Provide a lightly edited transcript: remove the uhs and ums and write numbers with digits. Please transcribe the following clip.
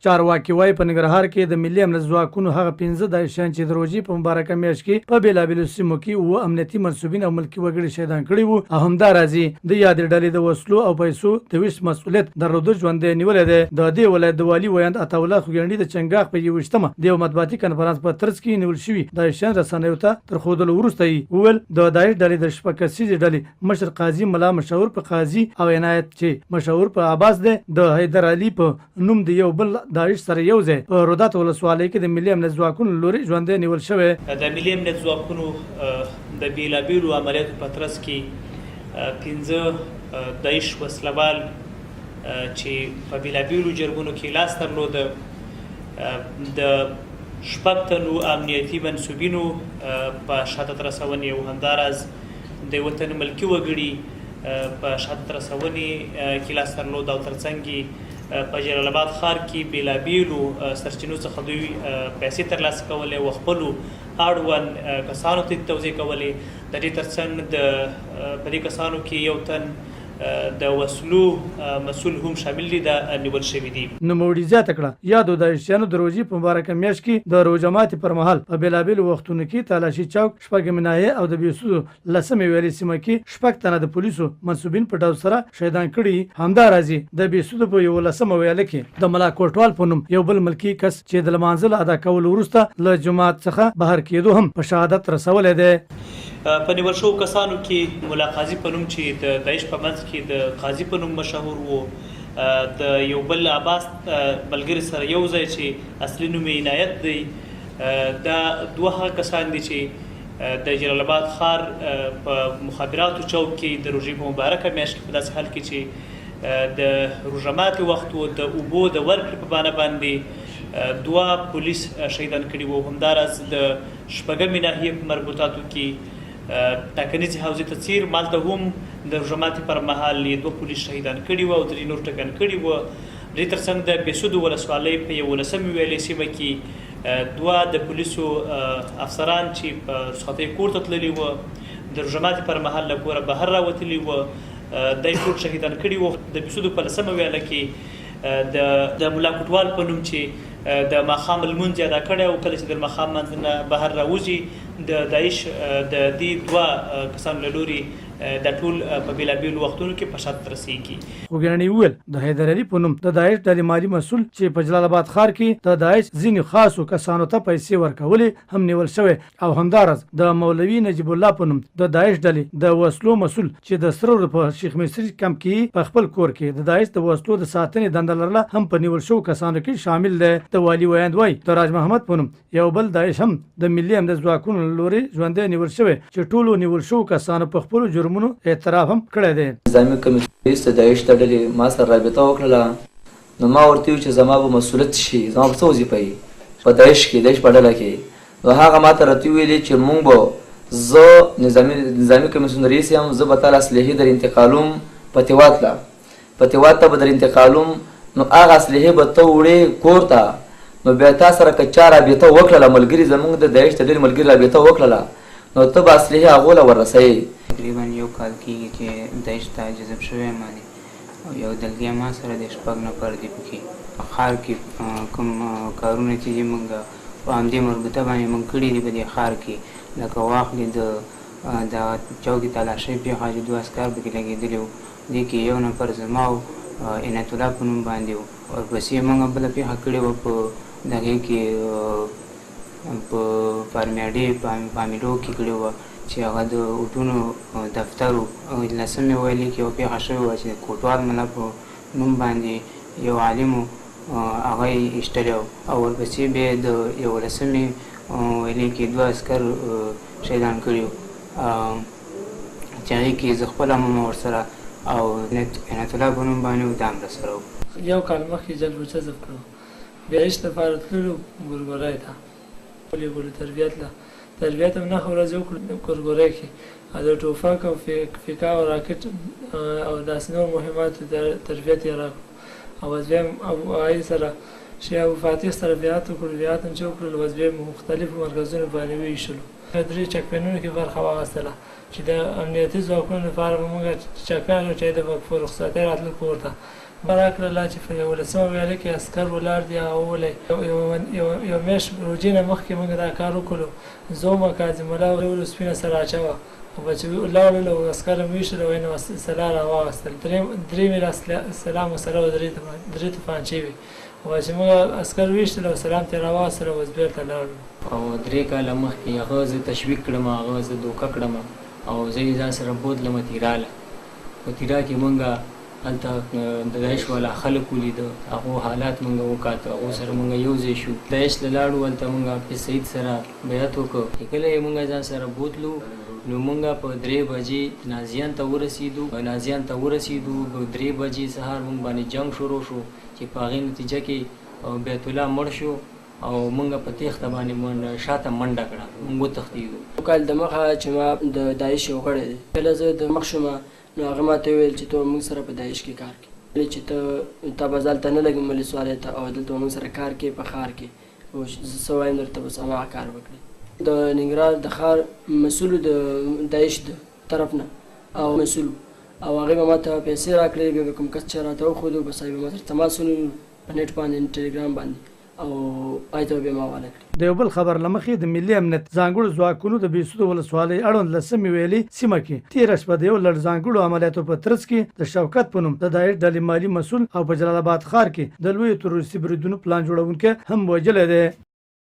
چارواکي وایي په ننګرهار کې د ملي امنیت ځواکونو هغه 15 داعشیان چې د روژې په مبارکه میاشت کې په بېلابېلو سیمو کې اووه امنیتي منصوبین او ملکي وګړي شهیدان کړي وو او همداراز د یادې ډلې د وسلو او پیسو د ویش مسؤلیت درلوده ژوندی نیولی دی. د دې ولایت د والي ویاند عطاالله خوګیاڼي د چنګاښ په 21مه د یو مطبوعاتي کنفرانس په ترڅ کې نیول شوي داعشیان رسنیو ته تر ښودلو وروسته یې وویل د داعش ډلې د شپږ کسیزې ډلې مشر قاضي ملا مشهور په قاضي او عنایت چې مشهور په عباس دی د حیدر علي په نوم د یو بل داعش سره یو ځای په رودات ولسوالۍ کې د ملي امنیت ځواکونو لوري ژوندی نیول شوی. د ملي امنیت ځواکونو د بېلابېلو عملیاتو په ترڅ کې 15 داعش وسلوال چې په بېلابېلو جرمونو کې لاس درلوده د شپږ تنو امنیتي منصوبینو په شهادت رسونې او همداراز د وطن ملکي وګړي په شهادت رسونې کې لاس درلود او ترڅنګ په جلال آباد ښار کې بېلابېلو سرچینو څخه دوی پیسې ترلاسه کولې او خپلو اړوند کسانو ته توزیع کولې. د دې ترڅنګ په دې کسانو کې یو تن د وسلو مسؤل هم شامل دي دا نیول شوي دي. نوموړي زیاته کړه یادو داعشیانو د روژې په مبارکه میاشت کې د روژه ماتي پر مهال په بېلابېلو وختونو کې تالاشي چوک شپږمې ناحیې او د بېسودو لسمې ویالې سیمه کې شپږ تنه د پولیسو منصوبین په ډول سره شهیدان کړي. همداراز د بېسودو په 11مه ویاله کې د ملا کوټوال په نوم یو بل ملکي کس چې د لمانځه ادا کولو وروسته له جماعت څخه بهر کېدو هم په شهادت رسولی دی. په نیول شوو کسانو کې مولا قاضي په نوم چې د داعش په منځ کې د قاضي په نوم مشهور و، د یو بل عباس ملګري سره یو ځای چې اصلي نوم یې عنایت دی. دا دوه هغه کسان دي چې د جلال آباد ښار په مخابراتو چوک کې د روژې په مبارکه میاشت کې په داسې حال کې چې د روژه ماتي وخت و د اوبو د ورکړې په بانه باندې دوه پولیس شهیدان کړي وو. همداراز د شپږمې ناحیې په مربوطاتو کې ټاکنیزې حوزې ته څیر مالته هم د روژه ماتي پر مهال یې دوه پولیس شهیدان کړي وو او درې نور ټکان کړي وو. دې ترڅنګ د بېسودو ولسوالۍ په 11مې ویالې سیمه کې دوه د پولیسو افسران چې په رخصتۍ کور ته تللي وو د روژه ماتي پر مهال له کوره بهر راوتلي وو دا یې ټول شهیدان کړي وو. د بېسودو په 10مه ویاله کې د ملا کوټوال په نوم چې د ماښام لمونځ یې ادا کړی او کله چې د ماښام لمانځه نه بهر راوځي د داعش د دې دوه کسانو له لوري دا ټول په بېلابېلو وختونو کې په شهادت رسېږي. خوګیاڼي وویل د حیدر علي په نوم د داعش ډلې مالي مسؤل چې په جلال آباد ښار کې د داعش ځینې خاصو کسانو ته پیسې ورکولې هم نیول شوی او همداراز د مولوي نجیب الله په نوم د داعش ډلې د وسلو مسؤل چې د سرور په شیخ مصری کمپ کې په خپل کور کې د داعش د وسلو د ساتنې دنده لرله هم په نیول شوو کسانو کې شامل دی. د والي ویاند وایي د راج محمد په نوم یو بل داعش هم د ملي امنیت ځواکونو له لوري ژوندی نیول شوی چې ټولو نیول شوو کسانو په خپلو جرمونو اعتراف هم کړی دی. نظامي کمیټې د داعش د ډلې ما سره رابطه وکړله نو ما ورته ویل چې زما به مسؤلیت شي زما به څه وظیفه وي په داعش کې داعش په ډله کې. نو هغه ما ته راته ویلې چې مونږ به زه نظامي کمیسیون رئیس یم زه به تاله اسلحې در انتقالوم پتیوات ته به در انتقالوم نو هغه اسلحې به ته وړې کور ته نو بیا تا سره که چا رابطه وکړله ملګري زمونږ د داعش د ډلې ملګري رابطه وکړله نو ته به اسلحې هغو له وررسوې. تقریبا یو کال کېږي چې داعش ته جذب شوی یم او یو دلګی ما سره د 6 نفر دي پکې په ښار کې کوم کارونه چې دي موږ په همدې مربوطه باندې موږ کړي دي په دې ښار کې لکه واخلې د چوکې تلاشۍ پېښه چې 2 عسکر پکې لګېدلي وو دې کې یو نفر زما و عنایت الله په نوم باندې و. ورپسې موږ بله پېښه کړې وه په دغې کې په فارمیاډي په امیډو کې کړې وه چې هغه د اوټونو دفتر و. 10مې ویلې کې یوه پېښه شوې وه چې د کوټوال ملا په نوم باندې یو عالم و هغه یې ایستلی و او ورپسې بیا د 11مې ویلې کې 2 عسکر شهیدان کړي وو چې هغې کې زه خپله هم ورسره او عنایت الله په نوم باندې و دا هم راسره و. یو کال مخکې جلب و جذب کړو بیا عشق لپاره تللو ګورګورۍ ته تربیت هم 9 ورځې وکړو ګورګورۍ کې د ټوپک او فیکا او راکټ او داسې نور مهماتو تربیت یې راکړو او بیا هغې سره شیخ ابوفاتح سره بیعت وکړو بیعت هم چې وکړلو بس بیا مختلفو مرکزونو باندې وویشلو. 3 چکپینونو کې برخه واخیستله چې د امنیتي ځواکونو لپاره به موږ چکپیان و چې د په رخصتۍ راتلل کور ته راکړله چې په 11مه ویاله کې عسکر ولاړ دي هغه وویلی یو میاشت روژې نه مخکې موږ دا کار وکړو زه ومه کاظم الله ولو سپینه سره اچوه او به چې ولاړل او عسکر هم ویشتل او نو سلا راواغېستل درې مې سلام ورسره وه درې توپانچې وې او چې موږ عسکر ویشتل او سلام ترې راواغېستل او اوس بېرته لاړو او 3 کاله مخکې هغه زه تشویق کړم هغه زه دوکه کړم او زه یې ځان سره بوتلم تیراله په تیرا کې مونږ هلته د داعش والا خلک ولیده هغو حالات مونږ وکاته هغو سره مونږ یو ځای شو داعش له لاړو هلته مونږ حافظ سعید سره بیعت وکړو چې کله یې مونږ ځان سره بوتلو نو مونږ په 3 بجې نازیان ته ورسېدو 3 بجې سهار مونږ باندې جنگ شروع شو چې په هغې نتیجه کې بیت الله مړ شو او مونږ په تیښته باندې شاته منډه کړه مونږ وتښتېدو کال د مخه چې ما د داعش یو غړی دی کله زه د مخ شومه نو هغه ما ته وویل چې ته موږ سره په داعش کې کار کوې چې تا به دلته نه لګې ولسوالۍ ته او دلته موږ سره کار کوې په ښار کې او زه څه وایم درته بس هماغه کار وکړې د ننګرهار د ښار مسؤلو د داعش د طرف نه او مسؤل او هغې به ما ته پیسې راکړې بیا به کوم کس چې راته وښودو بس هغې به ما سره تماس ونیولو په نیټ باندې ټلګرام باندې او آیته به ما واله کړې د یو بل خبر لمخې د ملي امنیت ځانګړو ځواکونو د بېسودو ولسوالۍ اړوند 10 ویلي سیمه کې تېره شپه د یو لړ ځانګړو عملیاتو په ترڅ کې د شوکت په نوم د داعش ډلې مالي مسؤل او په جلال آباد ښار کې د لویو تروریستي بریدونو پلان جوړونکی هم وژلی دی.